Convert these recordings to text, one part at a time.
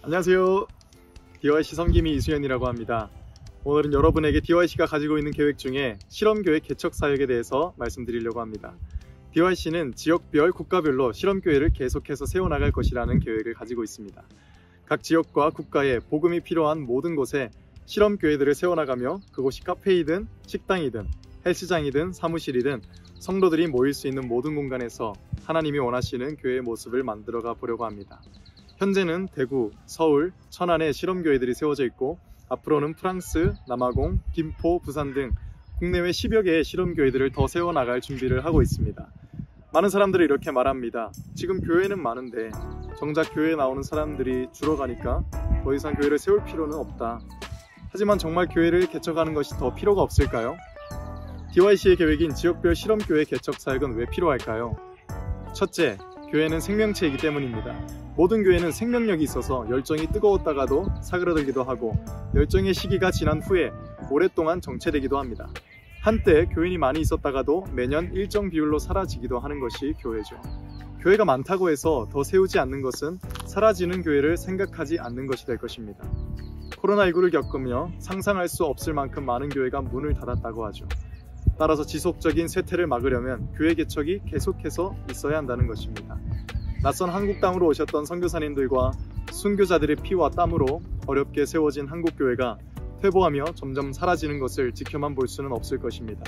안녕하세요. DYC 섬김이 이수연이라고 합니다. 오늘은 여러분에게 DYC가 가지고 있는 계획 중에 실험교회 개척 사역에 대해서 말씀드리려고 합니다. DYC는 지역별, 국가별로 실험교회를 계속해서 세워나갈 것이라는 계획을 가지고 있습니다. 각 지역과 국가에 복음이 필요한 모든 곳에 실험교회들을 세워나가며 그곳이 카페이든 식당이든 헬스장이든 사무실이든 성도들이 모일 수 있는 모든 공간에서 하나님이 원하시는 교회의 모습을 만들어가 보려고 합니다. 현재는 대구, 서울, 천안에 실험교회들이 세워져 있고 앞으로는 프랑스, 남아공, 김포, 부산 등 국내외 10여 개의 실험교회들을 더 세워나갈 준비를 하고 있습니다. 많은 사람들이 이렇게 말합니다. 지금 교회는 많은데 정작 교회에 나오는 사람들이 줄어가니까 더 이상 교회를 세울 필요는 없다. 하지만 정말 교회를 개척하는 것이 더 필요가 없을까요? DYC의 계획인 지역별 실험교회 개척 사역은 왜 필요할까요? 첫째, 교회는 생명체이기 때문입니다. 모든 교회는 생명력이 있어서 열정이 뜨거웠다가도 사그라들기도 하고 열정의 시기가 지난 후에 오랫동안 정체되기도 합니다. 한때 교인이 많이 있었다가도 매년 일정 비율로 사라지기도 하는 것이 교회죠. 교회가 많다고 해서 더 세우지 않는 것은 사라지는 교회를 생각하지 않는 것이 될 것입니다. 코로나19를 겪으며 상상할 수 없을 만큼 많은 교회가 문을 닫았다고 하죠. 따라서 지속적인 쇠퇴를 막으려면 교회 개척이 계속해서 있어야 한다는 것입니다. 낯선 한국 땅으로 오셨던 선교사님들과 순교자들의 피와 땀으로 어렵게 세워진 한국교회가 퇴보하며 점점 사라지는 것을 지켜만 볼 수는 없을 것입니다.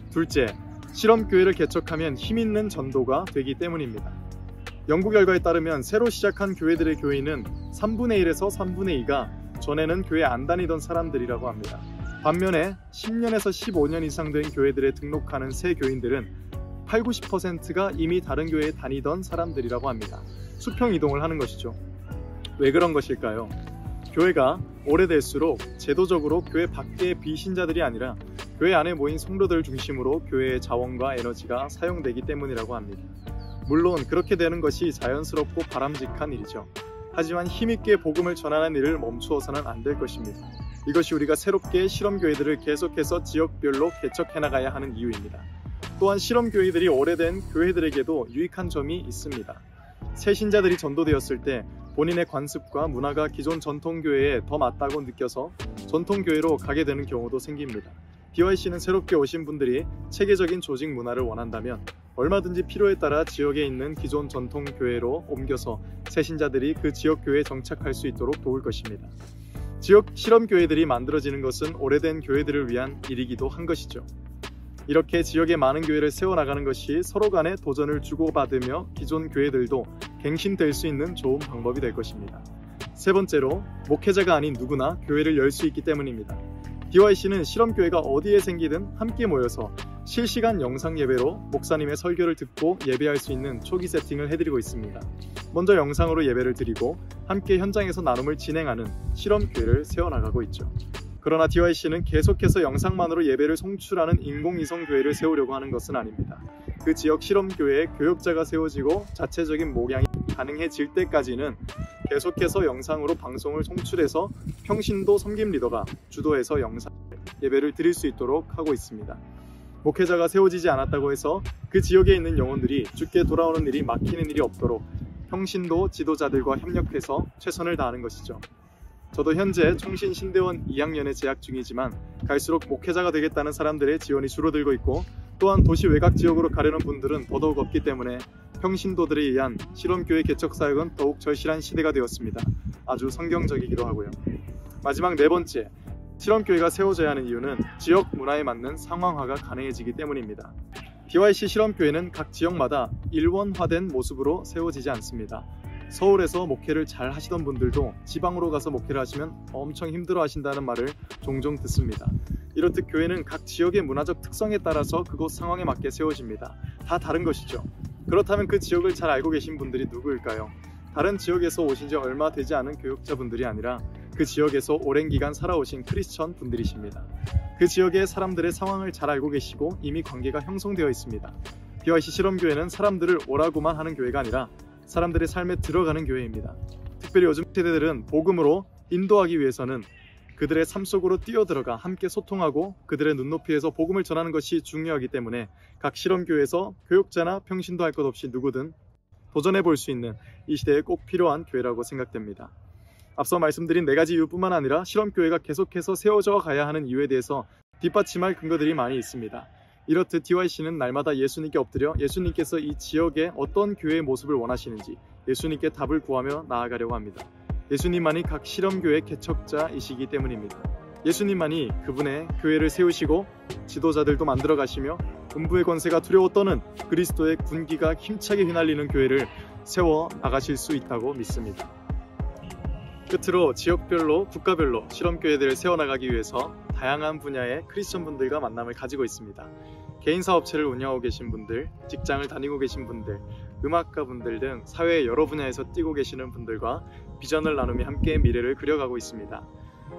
둘째, 실험교회를 개척하면 힘있는 전도가 되기 때문입니다. 연구 결과에 따르면 새로 시작한 교회들의 교인은 3분의 1에서 3분의 2가 전에는 교회 안 다니던 사람들이라고 합니다. 반면에 10년에서 15년 이상 된 교회들에 등록하는 새 교인들은 80~90%가 이미 다른 교회에 다니던 사람들이라고 합니다. 수평 이동을 하는 것이죠. 왜 그런 것일까요? 교회가 오래될수록 제도적으로 교회 밖의 비신자들이 아니라 교회 안에 모인 성도들 중심으로 교회의 자원과 에너지가 사용되기 때문이라고 합니다. 물론 그렇게 되는 것이 자연스럽고 바람직한 일이죠. 하지만 힘있게 복음을 전하는 일을 멈추어서는 안 될 것입니다. 이것이 우리가 새롭게 실험교회들을 계속해서 지역별로 개척해 나가야 하는 이유입니다. 또한 실험교회들이 오래된 교회들에게도 유익한 점이 있습니다. 새 신자들이 전도되었을 때 본인의 관습과 문화가 기존 전통교회에 더 맞다고 느껴서 전통교회로 가게 되는 경우도 생깁니다. DYC는 새롭게 오신 분들이 체계적인 조직 문화를 원한다면 얼마든지 필요에 따라 지역에 있는 기존 전통교회로 옮겨서 새 신자들이 그 지역교회에 정착할 수 있도록 도울 것입니다. 지역 실험교회들이 만들어지는 것은 오래된 교회들을 위한 일이기도 한 것이죠. 이렇게 지역에 많은 교회를 세워나가는 것이 서로 간에 도전을 주고받으며 기존 교회들도 갱신될 수 있는 좋은 방법이 될 것입니다. 세 번째로, 목회자가 아닌 누구나 교회를 열 수 있기 때문입니다. DYC는 실험교회가 어디에 생기든 함께 모여서 실시간 영상 예배로 목사님의 설교를 듣고 예배할 수 있는 초기 세팅을 해드리고 있습니다. 먼저 영상으로 예배를 드리고 함께 현장에서 나눔을 진행하는 실험교회를 세워나가고 있죠. 그러나 DYC는 계속해서 영상만으로 예배를 송출하는 인공위성 교회를 세우려고 하는 것은 아닙니다. 그 지역 실험교회에 교역자가 세워지고 자체적인 목양이 가능해질 때까지는 계속해서 영상으로 방송을 송출해서 평신도 섬김 리더가 주도해서 영상 예배를 드릴 수 있도록 하고 있습니다. 목회자가 세워지지 않았다고 해서 그 지역에 있는 영혼들이 주께 돌아오는 일이 막히는 일이 없도록 평신도 지도자들과 협력해서 최선을 다하는 것이죠. 저도 현재 총신신대원 2학년에 재학 중이지만 갈수록 목회자가 되겠다는 사람들의 지원이 줄어들고 있고 또한 도시 외곽 지역으로 가려는 분들은 더더욱 없기 때문에 평신도들에 의한 실험교회 개척 사역은 더욱 절실한 시대가 되었습니다. 아주 성경적이기도 하고요. 마지막 네 번째, 실험교회가 세워져야 하는 이유는 지역 문화에 맞는 상황화가 가능해지기 때문입니다. DYC 실험교회는 각 지역마다 일원화된 모습으로 세워지지 않습니다. 서울에서 목회를 잘 하시던 분들도 지방으로 가서 목회를 하시면 엄청 힘들어 하신다는 말을 종종 듣습니다. 이렇듯 교회는 각 지역의 문화적 특성에 따라서 그곳 상황에 맞게 세워집니다. 다 다른 것이죠. 그렇다면 그 지역을 잘 알고 계신 분들이 누구일까요? 다른 지역에서 오신 지 얼마 되지 않은 교역자분들이 아니라 그 지역에서 오랜 기간 살아오신 크리스천 분들이십니다. 그 지역의 사람들의 상황을 잘 알고 계시고 이미 관계가 형성되어 있습니다. DYC 실험교회는 사람들을 오라고만 하는 교회가 아니라 사람들의 삶에 들어가는 교회입니다. 특별히 요즘 세대들은 복음으로 인도하기 위해서는 그들의 삶 속으로 뛰어들어가 함께 소통하고 그들의 눈높이에서 복음을 전하는 것이 중요하기 때문에 각 실험교회에서 교역자나 평신도 할 것 없이 누구든 도전해 볼 수 있는 이 시대에 꼭 필요한 교회라고 생각됩니다. 앞서 말씀드린 4가지 이유뿐만 아니라 실험교회가 계속해서 세워져 가야 하는 이유에 대해서 뒷받침할 근거들이 많이 있습니다. 이렇듯 DYC는 날마다 예수님께 엎드려 예수님께서 이 지역에 어떤 교회의 모습을 원하시는지 예수님께 답을 구하며 나아가려고 합니다. 예수님만이 각 실험교회 개척자이시기 때문입니다. 예수님만이 그분의 교회를 세우시고 지도자들도 만들어 가시며 음부의 권세가 두려워 떠는 그리스도의 군기가 힘차게 휘날리는 교회를 세워 나가실 수 있다고 믿습니다. 끝으로 지역별로 국가별로 실험교회들을 세워나가기 위해서 다양한 분야의 크리스천 분들과 만남을 가지고 있습니다. 개인 사업체를 운영하고 계신 분들, 직장을 다니고 계신 분들, 음악가 분들 등 사회의 여러 분야에서 뛰고 계시는 분들과 비전을 나누며 함께 미래를 그려가고 있습니다.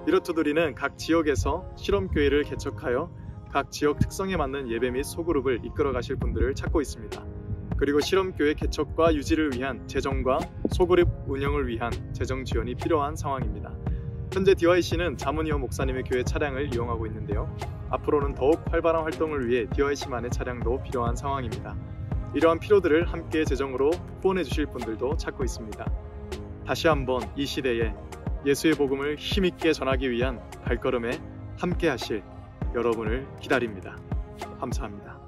이렇듯 우리는 각 지역에서 실험교회를 개척하여 각 지역 특성에 맞는 예배 및 소그룹을 이끌어 가실 분들을 찾고 있습니다. 그리고 실험교회 개척과 유지를 위한 재정과 소그룹 운영을 위한 재정 지원이 필요한 상황입니다. 현재 DYC는 자문위원 목사님의 교회 차량을 이용하고 있는데요. 앞으로는 더욱 활발한 활동을 위해 DYC만의 차량도 필요한 상황입니다. 이러한 필요들을 함께 재정으로 후원해 주실 분들도 찾고 있습니다. 다시 한번 이 시대에 예수의 복음을 힘있게 전하기 위한 발걸음에 함께 하실 여러분을 기다립니다. 감사합니다.